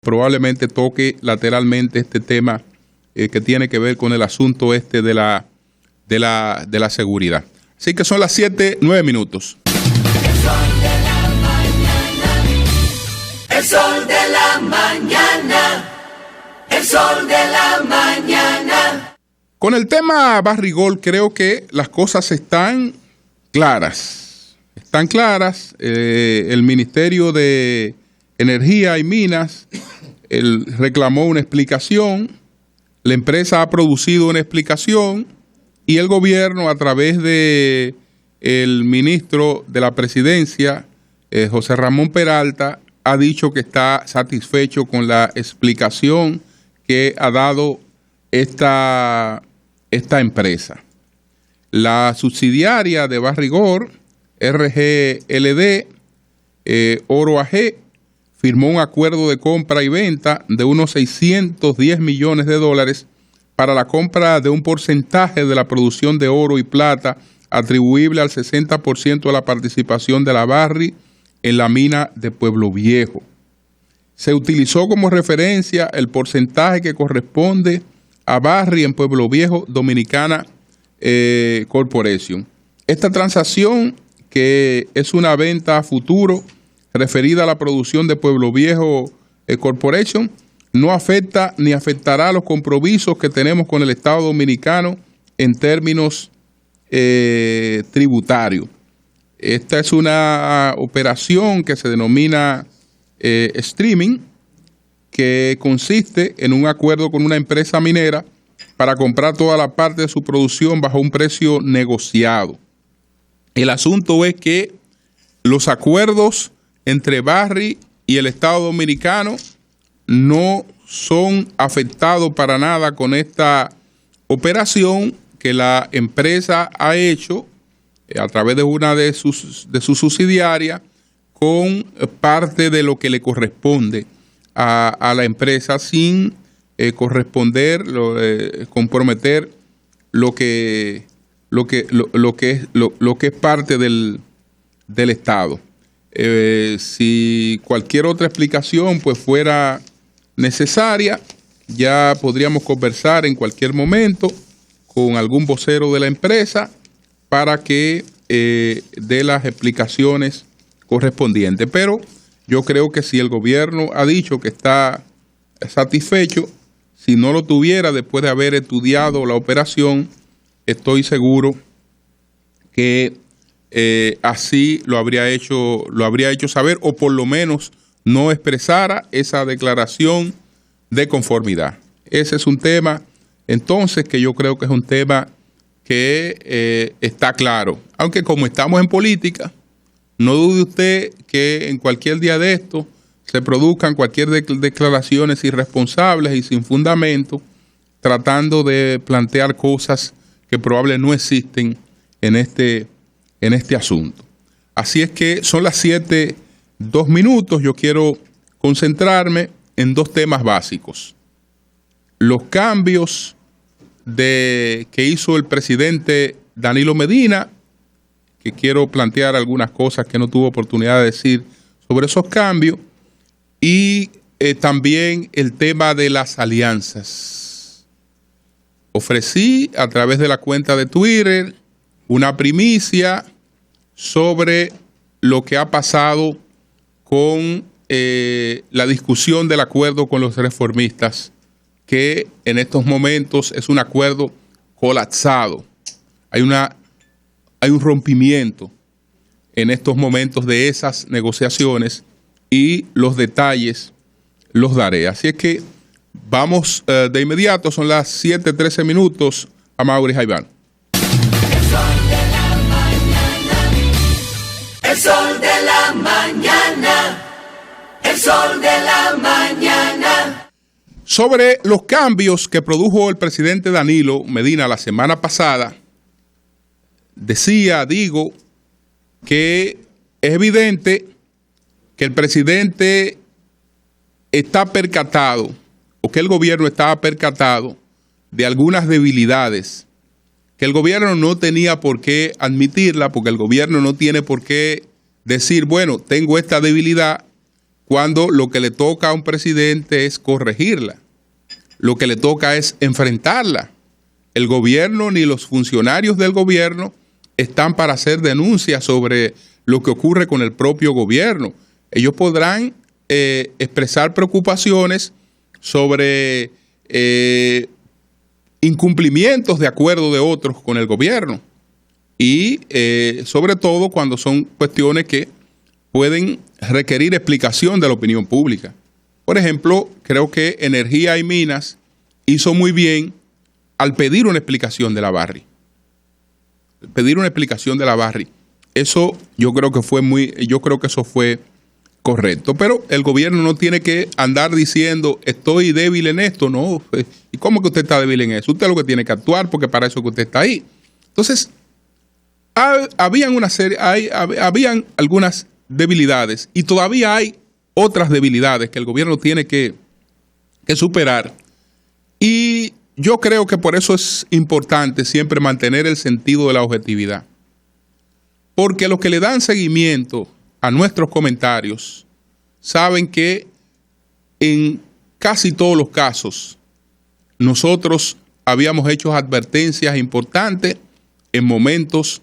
probablemente toque lateralmente este tema que tiene que ver con el asunto este de la seguridad. Así que son las 7:09 minutos. El sol de la mañana, el sol de la mañana. Con el tema Barrigol creo que las cosas están claras. Están claras. El Ministerio de Energía y Minas reclamó una explicación. La empresa ha producido una explicación y el gobierno, a través de el ministro de la Presidencia, José Ramón Peralta, ha dicho que está satisfecho con la explicación que ha dado esta empresa. La subsidiaria de Barrigol, RGLD, Oro AG, firmó un acuerdo de compra y venta de unos 610 millones de dólares para la compra de un porcentaje de la producción de oro y plata atribuible al 60% de la participación de la Barrick en la mina de Pueblo Viejo. Se utilizó como referencia el porcentaje que corresponde a Barrick en Pueblo Viejo Dominicana Corporation. Esta transacción, que es una venta a futuro referida a la producción de Pueblo Viejo Corporation, no afecta ni afectará los compromisos que tenemos con el Estado Dominicano en términos tributarios. Esta es una operación que se denomina streaming, que consiste en un acuerdo con una empresa minera para comprar toda la parte de su producción bajo un precio negociado. El asunto es que los acuerdos entre Barrick y el Estado Dominicano no son afectados para nada con esta operación que la empresa ha hecho a través de una de sus subsidiarias, con parte de lo que le corresponde a la empresa, sin comprometer lo que es parte del Estado. Si cualquier otra explicación pues fuera necesaria, ya podríamos conversar en cualquier momento con algún vocero de la empresa para que dé las explicaciones correspondientes. Pero yo creo que si el gobierno ha dicho que está satisfecho, si no lo tuviera después de haber estudiado la operación, estoy seguro que así lo habría hecho saber, o por lo menos no expresara esa declaración de conformidad. Ese es un tema, entonces, que yo creo que es un tema que está claro. Aunque como estamos en política, no dude usted que en cualquier día de esto se produzcan cualquier declaraciones irresponsables y sin fundamento, tratando de plantear cosas que probablemente no existen en este asunto. Así es que son las 7:02 minutos. Yo quiero concentrarme en dos temas básicos. Los cambios que hizo el presidente Danilo Medina, que quiero plantear algunas cosas que no tuve oportunidad de decir sobre esos cambios, y también el tema de las alianzas. Ofrecí a través de la cuenta de Twitter una primicia sobre lo que ha pasado con la discusión del acuerdo con los reformistas, que en estos momentos es un acuerdo colapsado. Hay un rompimiento en estos momentos de esas negociaciones, y los detalles los daré. Así es que vamos de inmediato, son las 7:13 minutos, a Mauri Jaiván. El sol de la mañana, el sol de la mañana. Sobre los cambios que produjo el presidente Danilo Medina la semana pasada, digo que es evidente que el presidente está percatado, o que el gobierno estaba percatado de algunas debilidades que el gobierno no tenía por qué admitirla, porque el gobierno no tiene por qué decir, bueno, tengo esta debilidad, cuando lo que le toca a un presidente es corregirla, lo que le toca es enfrentarla. El gobierno ni los funcionarios del gobierno están para hacer denuncias sobre lo que ocurre con el propio gobierno. Ellos podrán expresar preocupaciones sobre incumplimientos de acuerdo de otros con el gobierno y sobre todo cuando son cuestiones que pueden requerir explicación de la opinión pública. Por ejemplo, creo que Energía y Minas hizo muy bien al pedir una explicación de la Barry. Eso yo creo que eso fue correcto. Pero el gobierno no tiene que andar diciendo estoy débil en esto, no. ¿Y cómo que usted está débil en eso? Usted lo que tiene que actuar porque para eso que usted está ahí. Entonces, habían algunas debilidades y todavía hay otras debilidades que el gobierno tiene que superar. Y yo creo que por eso es importante siempre mantener el sentido de la objetividad. Porque los que le dan seguimiento a nuestros comentarios saben que en casi todos los casos nosotros habíamos hecho advertencias importantes en momentos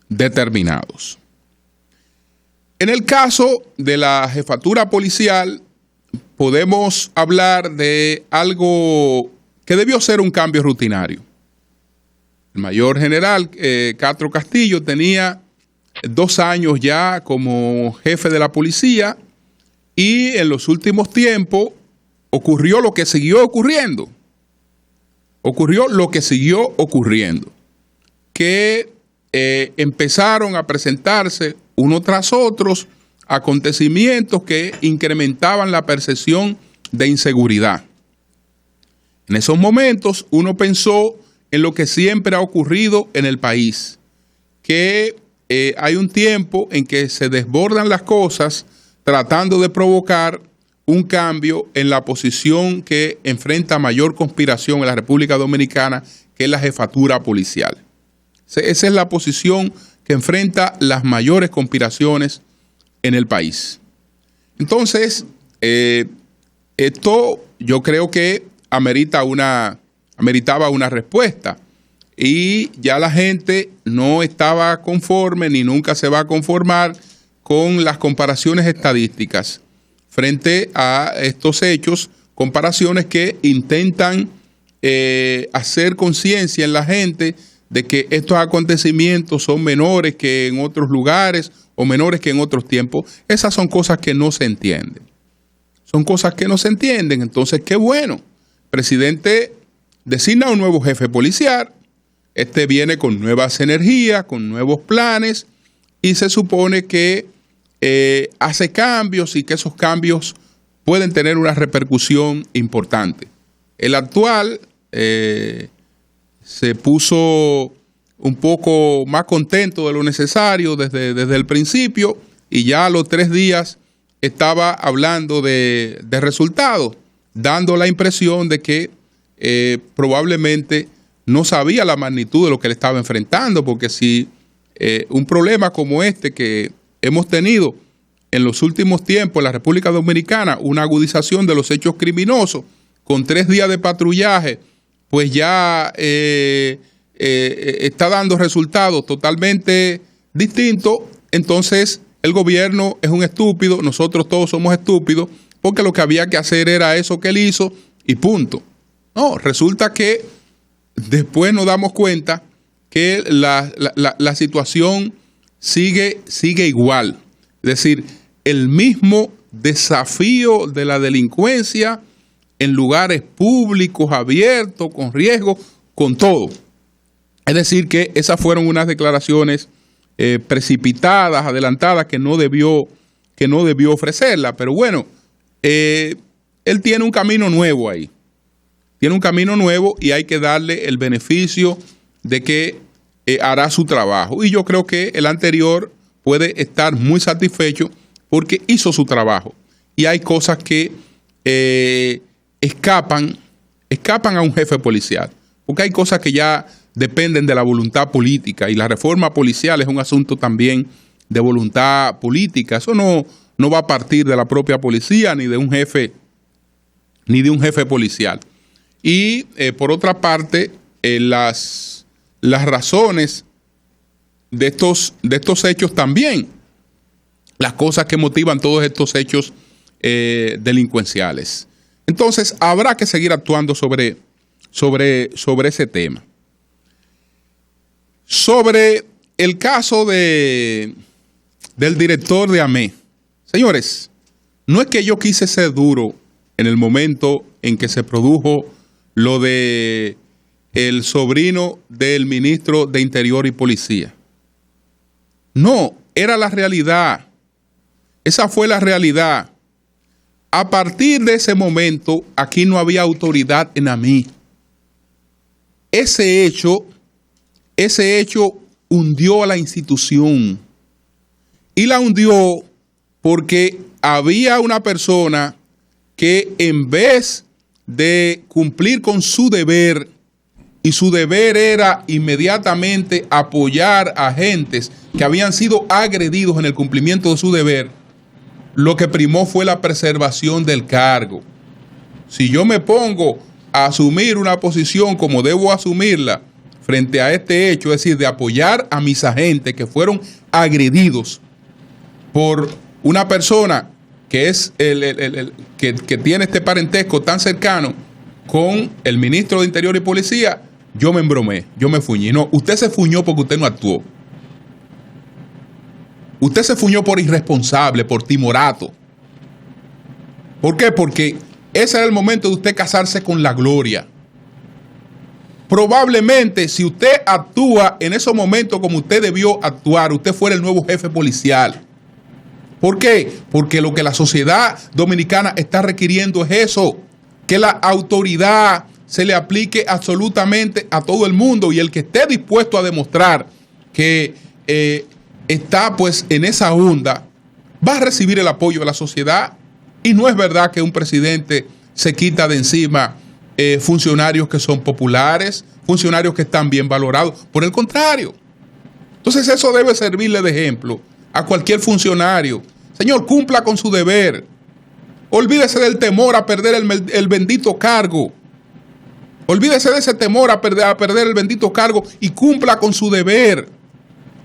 determinados. En el caso de la jefatura policial, podemos hablar de algo que debió ser un cambio rutinario. El mayor general Castro Castillo tenía 2 años ya como jefe de la policía y en los últimos tiempos ocurrió lo que siguió ocurriendo. Que empezaron a presentarse uno tras otros acontecimientos que incrementaban la percepción de inseguridad. En esos momentos uno pensó en lo que siempre ha ocurrido en el país, que hay un tiempo en que se desbordan las cosas tratando de provocar un cambio en la posición que enfrenta mayor conspiración en la República Dominicana, que es la jefatura policial. Esa es la posición que enfrenta las mayores conspiraciones en el país. Entonces, esto yo creo que ameritaba una respuesta y ya la gente no estaba conforme ni nunca se va a conformar con las comparaciones estadísticas frente a estos hechos, comparaciones que intentan hacer conciencia en la gente de que estos acontecimientos son menores que en otros lugares o menores que en otros tiempos. Esas son cosas que no se entienden. Entonces, qué bueno. El presidente designa un nuevo jefe policial. Este viene con nuevas energías, con nuevos planes y se supone que hace cambios y que esos cambios pueden tener una repercusión importante. El actual se puso un poco más contento de lo necesario desde el principio y ya a los 3 días estaba hablando de resultados, dando la impresión de que probablemente no sabía la magnitud de lo que le estaba enfrentando, porque si un problema como este que hemos tenido en los últimos tiempos en la República Dominicana, una agudización de los hechos criminosos, con 3 días de patrullaje, pues ya está dando resultados totalmente distintos. Entonces el gobierno es un estúpido, nosotros todos somos estúpidos, porque lo que había que hacer era eso que él hizo y punto. No, resulta que después nos damos cuenta que la situación sigue igual. Es decir, el mismo desafío de la delincuencia en lugares públicos, abiertos, con riesgo, con todo. Es decir, que esas fueron unas declaraciones precipitadas, adelantadas, que no debió ofrecerla. Pero bueno, él tiene un camino nuevo ahí. Tiene un camino nuevo y hay que darle el beneficio de que hará su trabajo. Y yo creo que el anterior puede estar muy satisfecho porque hizo su trabajo. Y hay cosas que escapan a un jefe policial. Porque hay cosas que ya dependen de la voluntad política y la reforma policial es un asunto también de voluntad política. Eso no no va a partir de la propia policía ni de un jefe policial. Y por otra parte, las razones de estos hechos también, las cosas que motivan todos estos hechos delincuenciales. Entonces, habrá que seguir actuando sobre ese tema. Sobre el caso del director de AME. Señores, no es que yo quise ser duro en el momento en que se produjo lo de el sobrino del ministro de Interior y Policía. No, era la realidad. Esa fue la realidad. A partir de ese momento, aquí no había autoridad en AME. Ese hecho hundió a la institución. Y la hundió porque había una persona que en vez de cumplir con su deber, y su deber era inmediatamente apoyar a agentes que habían sido agredidos en el cumplimiento de su deber, lo que primó fue la preservación del cargo. Si yo me pongo a asumir una posición como debo asumirla frente a este hecho, es decir, de apoyar a mis agentes que fueron agredidos por una persona que es que tiene este parentesco tan cercano con el ministro de Interior y Policía, yo me embromé, yo me fuñí. No, usted se fuñó porque usted no actuó. Usted se fuñó por irresponsable, por timorato. ¿Por qué? Porque ese era el momento de usted casarse con la gloria. Probablemente si usted actúa en esos momentos como usted debió actuar, usted fuera el nuevo jefe policial. ¿Por qué? Porque lo que la sociedad dominicana está requiriendo es eso, que la autoridad se le aplique absolutamente a todo el mundo, y el que esté dispuesto a demostrar que está pues en esa onda va a recibir el apoyo de la sociedad. Y no es verdad que un presidente se quita de encima funcionarios que son populares, funcionarios que están bien valorados. Por el contrario. Entonces eso debe servirle de ejemplo a cualquier funcionario. Señor, cumpla con su deber. Olvídese del temor a perder el bendito cargo. Olvídese de ese temor a perder el bendito cargo y cumpla con su deber.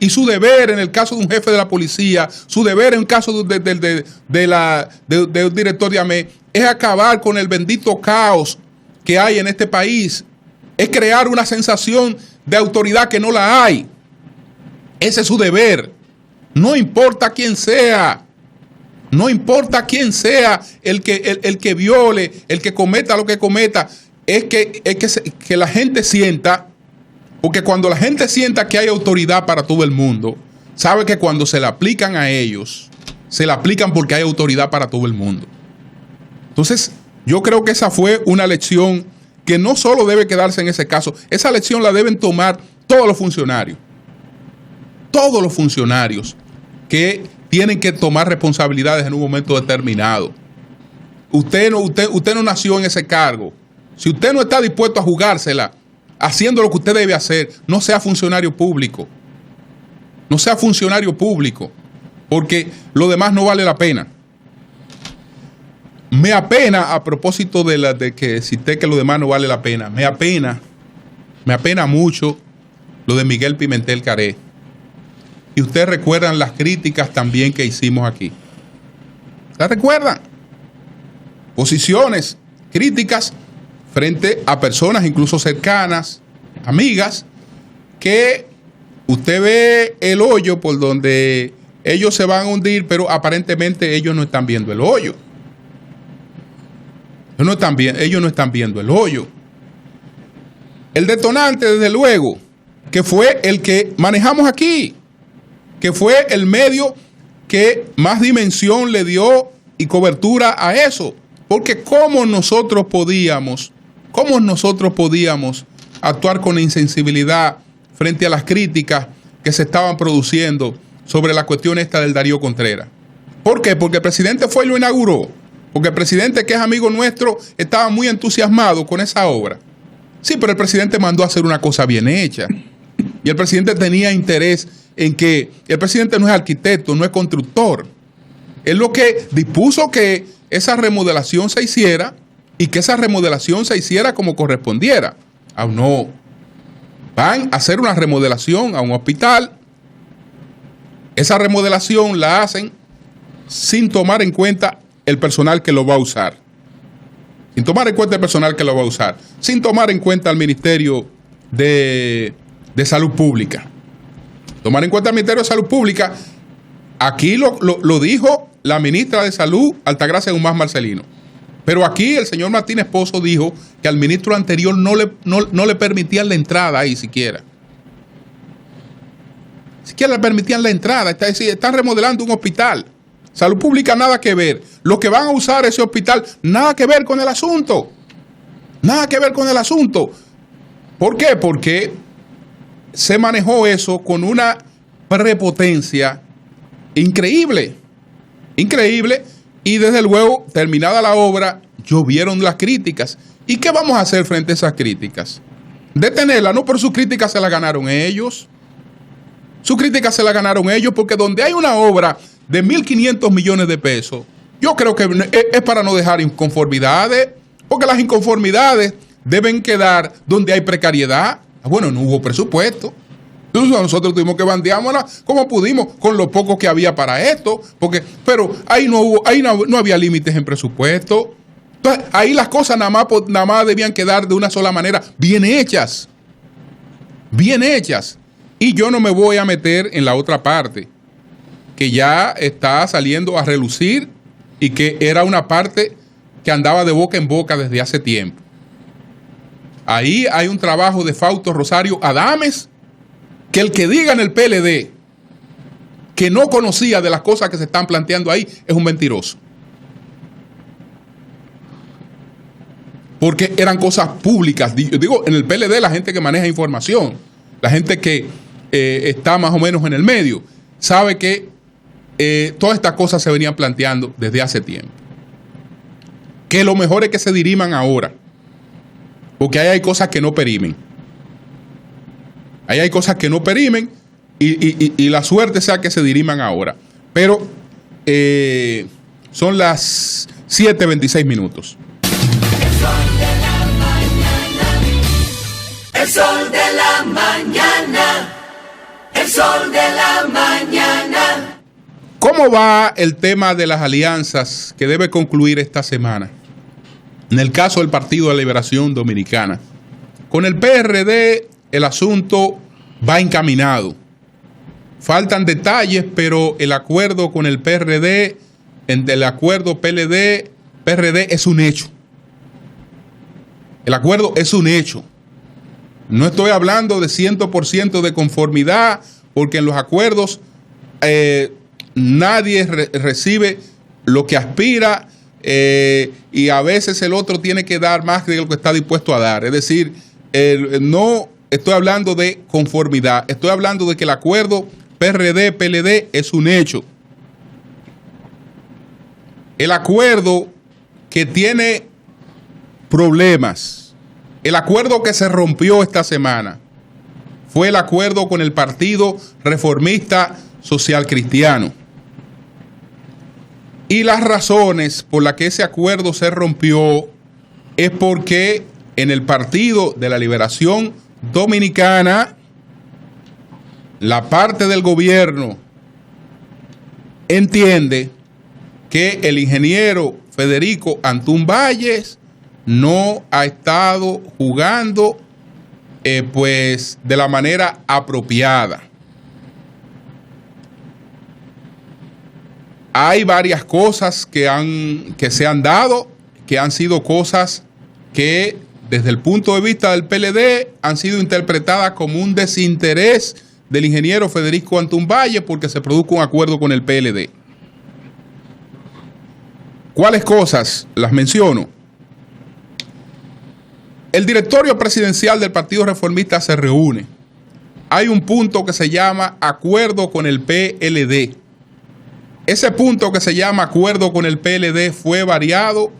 Y su deber en el caso de un jefe de la policía, su deber en el caso de un director de AME, es acabar con el bendito caos que hay en este país. Es crear una sensación de autoridad que no la hay. Ese es su deber. No importa quién sea. No importa quién sea el que viole, el que cometa lo que cometa. Es que la gente sienta, porque cuando la gente sienta que hay autoridad para todo el mundo, sabe que cuando se la aplican a ellos, se la aplican porque hay autoridad para todo el mundo. Entonces, yo creo que esa fue una lección que no solo debe quedarse en ese caso, esa lección la deben tomar todos los funcionarios. Todos los funcionarios que tienen que tomar responsabilidades en un momento determinado. Usted no nació en ese cargo. Si usted no está dispuesto a jugársela haciendo lo que usted debe hacer, no sea funcionario público. No sea funcionario público, porque lo demás no vale la pena. Me apena, a propósito de que cité que lo demás no vale la pena, me apena mucho lo de Miguel Pimentel Caré. Y ustedes recuerdan las críticas también que hicimos aquí. ¿La recuerdan? Posiciones críticas frente a personas incluso cercanas, amigas, que usted ve el hoyo por donde ellos se van a hundir, pero aparentemente ellos no están viendo el hoyo. Ellos no están viendo el hoyo. El detonante, desde luego, que fue el que manejamos aquí, que fue el medio que más dimensión le dio y cobertura a eso. Porque ¿cómo nosotros podíamos actuar con insensibilidad frente a las críticas que se estaban produciendo sobre la cuestión esta del Darío Contreras? ¿Por qué? Porque el presidente fue y lo inauguró. Porque el presidente, que es amigo nuestro, estaba muy entusiasmado con esa obra. Sí, pero el presidente mandó a hacer una cosa bien hecha. Y el presidente tenía interés en que... El presidente no es arquitecto, no es constructor. Es lo que dispuso que esa remodelación se hiciera y que esa remodelación se hiciera como correspondiera. Aún no. Van a hacer una remodelación a un hospital. Esa remodelación la hacen sin tomar en cuenta el personal que lo va a usar. Sin tomar en cuenta el personal que lo va a usar. Sin tomar en cuenta el Ministerio de Salud Pública. Tomar en cuenta el Ministerio de Salud Pública. Aquí lo dijo la ministra de Salud, Altagracia Guzmán Marcelino. Pero aquí el señor Martínez Pozo dijo que al ministro anterior no le permitían la entrada ahí siquiera. Siquiera le permitían la entrada. Están remodelando un hospital. Salud Pública nada que ver. Los que van a usar ese hospital, nada que ver con el asunto. Nada que ver con el asunto. ¿Por qué? Porque se manejó eso con una prepotencia increíble. Increíble. Y desde luego, terminada la obra, llovieron las críticas. ¿Y qué vamos a hacer frente a esas críticas? Detenerla, no, pero sus críticas se las ganaron ellos. Sus críticas se las ganaron ellos porque donde hay una obra de 1.500 millones de pesos, yo creo que es para no dejar inconformidades, porque las inconformidades deben quedar donde hay precariedad. Bueno, no hubo presupuesto. Entonces nosotros tuvimos que bandeárnosla como pudimos con lo poco que había para esto, pero ahí no había límites en presupuesto. Entonces ahí las cosas nada más debían quedar de una sola manera, bien hechas. Bien hechas. Y yo no me voy a meter en la otra parte, que ya está saliendo a relucir y que era una parte que andaba de boca en boca desde hace tiempo. Ahí hay un trabajo de Fausto Rosario Adames, que el que diga en el PLD que no conocía de las cosas que se están planteando ahí es un mentiroso. Porque eran cosas públicas. Yo digo, en el PLD la gente que maneja información, la gente que está más o menos en el medio, sabe que todas estas cosas se venían planteando desde hace tiempo. Que lo mejor es que se diriman ahora, porque ahí hay cosas que no perimen. Ahí hay cosas que no perimen y la suerte sea que se diriman ahora. Pero son las 7:26 minutos. El sol de la mañana. El sol de la mañana. ¿Cómo va el tema de las alianzas que debe concluir esta semana? En el caso del Partido de la Liberación Dominicana. Con el PRD el asunto va encaminado. Faltan detalles, pero el acuerdo con el PRD, el acuerdo PLD-PRD es un hecho. El acuerdo es un hecho. No estoy hablando de 100% de conformidad, porque en los acuerdos nadie recibe lo que aspira y a veces el otro tiene que dar más de lo que está dispuesto a dar. Es decir, no estoy hablando de conformidad, estoy hablando de que el acuerdo PRD-PLD es un hecho. El acuerdo que tiene problemas, el acuerdo que se rompió esta semana, fue el acuerdo con el Partido Reformista Social Cristiano. Y las razones por las que ese acuerdo se rompió es porque en el Partido de la Liberación Dominicana, la parte del gobierno entiende que el ingeniero Federico Antún Valles no ha estado jugando pues de la manera apropiada. Hay varias cosas que se han dado, que han sido cosas que desde el punto de vista del PLD han sido interpretadas como un desinterés del ingeniero Federico Antún Valles porque se produjo un acuerdo con el PLD. ¿Cuáles cosas? Las menciono. El directorio presidencial del Partido Reformista se reúne. Hay un punto que se llama acuerdo con el PLD. Ese punto que se llama acuerdo con el PLD fue variado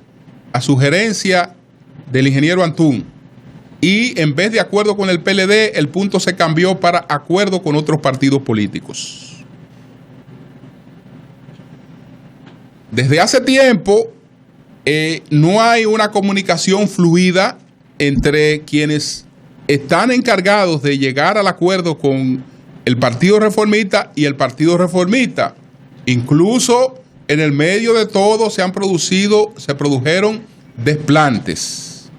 a sugerencia del ingeniero Antún. Y en vez de acuerdo con el PLD, el punto se cambió para acuerdo con otros partidos políticos. desde hace tiempo no hay una comunicación fluida entre quienes están encargados de llegar al acuerdo con el Partido Reformista y el Partido Reformista. Incluso en el medio de todo se produjeron desplantes.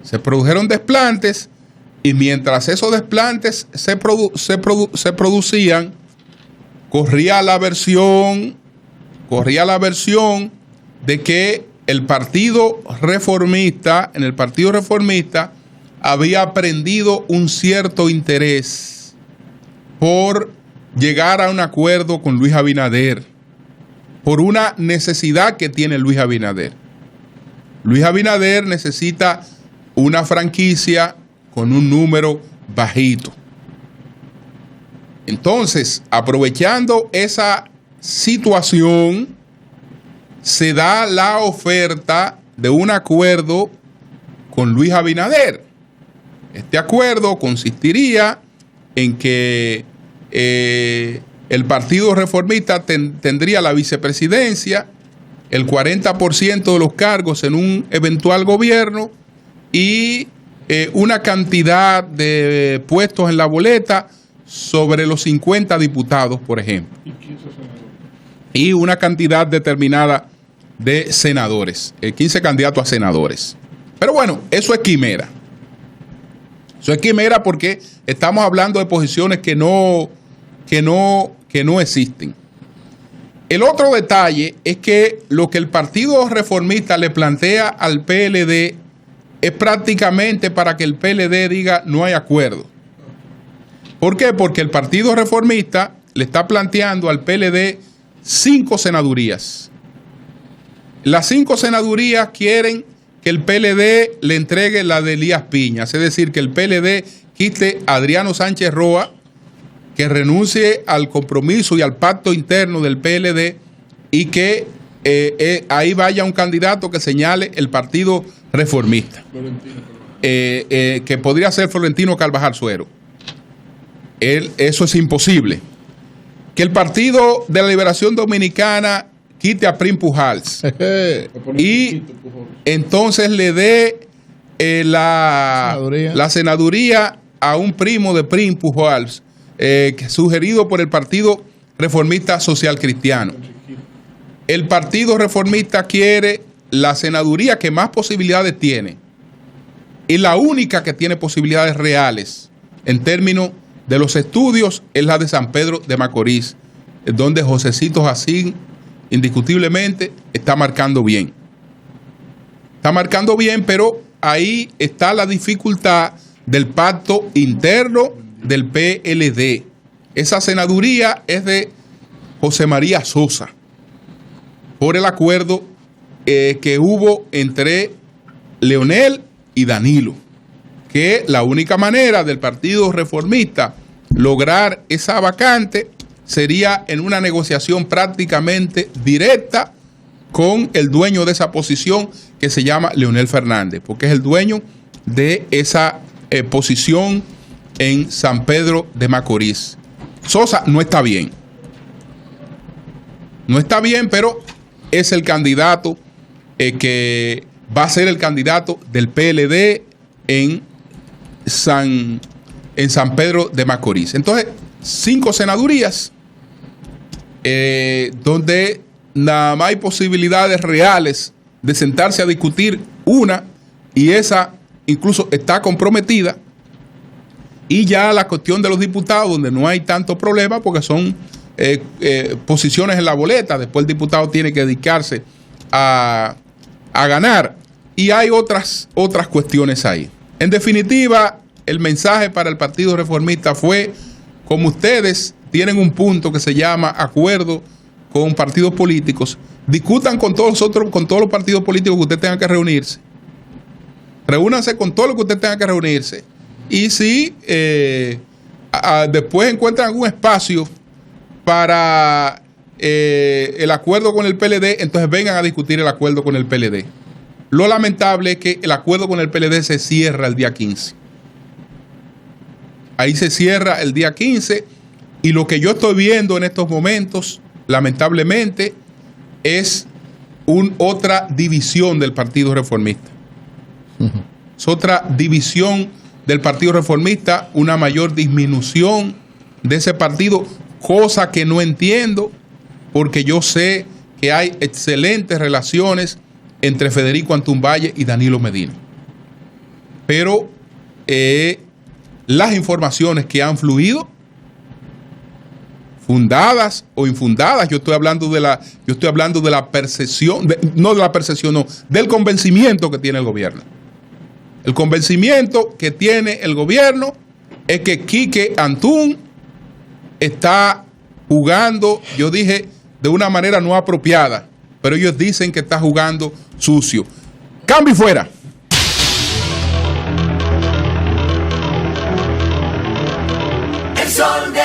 Se produjeron desplantes y mientras esos desplantes se producían, corría la versión de que el Partido Reformista, en el Partido Reformista, había prendido un cierto interés por llegar a un acuerdo con Luis Abinader, por una necesidad que tiene Luis Abinader. Luis Abinader necesita una franquicia con un número bajito. Entonces, aprovechando esa situación, se da la oferta de un acuerdo con Luis Abinader. Este acuerdo consistiría en que el Partido Reformista tendría la vicepresidencia, el 40% de los cargos en un eventual gobierno y una cantidad de puestos en la boleta sobre los 50 diputados, por ejemplo. Y una cantidad determinada de senadores, 15 candidatos a senadores. Pero bueno, eso es quimera. Eso es quimera porque estamos hablando de posiciones que no existen. El otro detalle es que lo que el Partido Reformista le plantea al PLD es prácticamente para que el PLD diga no hay acuerdo. ¿Por qué? Porque el Partido Reformista le está planteando al PLD 5 senadurías. Las 5 senadurías quieren que el PLD le entregue la de Elías Piñas, es decir, que el PLD quite a Adriano Sánchez Roa, que renuncie al compromiso y al pacto interno del PLD y que ahí vaya un candidato que señale el Partido Reformista, que podría ser Florentino Carvajal Suero. Eso es imposible. Que el Partido de la Liberación Dominicana quite a Prim Pujals y entonces le dé la senaduría a un primo de Prim Pujals, sugerido por el Partido Reformista Social Cristiano. El Partido Reformista quiere la senaduría que más posibilidades tiene y la única que tiene posibilidades reales en términos de los estudios es la de San Pedro de Macorís, donde Josecito Jacín indiscutiblemente está marcando bien. Está marcando bien, pero ahí está la dificultad del pacto interno del PLD. Esa senaduría es de José María Sosa, por el acuerdo que hubo entre Leonel y Danilo, que la única manera del Partido Reformista lograr esa vacante sería en una negociación prácticamente directa con el dueño de esa posición, que se llama Leonel Fernández, porque es el dueño de esa posición en San Pedro de Macorís. Sosa no está bien. No está bien, pero es el candidato que va a ser el candidato del PLD en San Pedro de Macorís. Entonces, 5 senadurías donde nada más hay posibilidades reales de sentarse a discutir una, y esa incluso está comprometida. Y ya la cuestión de los diputados, donde no hay tanto problema porque son posiciones en la boleta. Después el diputado tiene que dedicarse a ganar. Y hay otras cuestiones ahí. En definitiva, el mensaje para el Partido Reformista fue: como ustedes tienen un punto que se llama acuerdo con partidos políticos, discutan con todos los partidos políticos que ustedes tengan que reunirse. Reúnanse con todo lo que ustedes tengan que reunirse. Y si después encuentran algún espacio para el acuerdo con el PLD, entonces vengan a discutir el acuerdo con el PLD. Lo lamentable es que el acuerdo con el PLD se cierra el día 15. Ahí se cierra el día 15, y lo que yo estoy viendo en estos momentos, lamentablemente, es otra división del Partido Reformista. Es otra división del Partido Reformista, una mayor disminución de ese partido, cosa que no entiendo, porque yo sé que hay excelentes relaciones entre Federico Antunvalle y Danilo Medina. Pero las informaciones que han fluido, fundadas o infundadas, yo estoy hablando de la percepción, del convencimiento que tiene el gobierno. El convencimiento que tiene el gobierno es que Quique Antún está jugando, yo dije, de una manera no apropiada, pero ellos dicen que está jugando sucio. Cambio y fuera. El sol de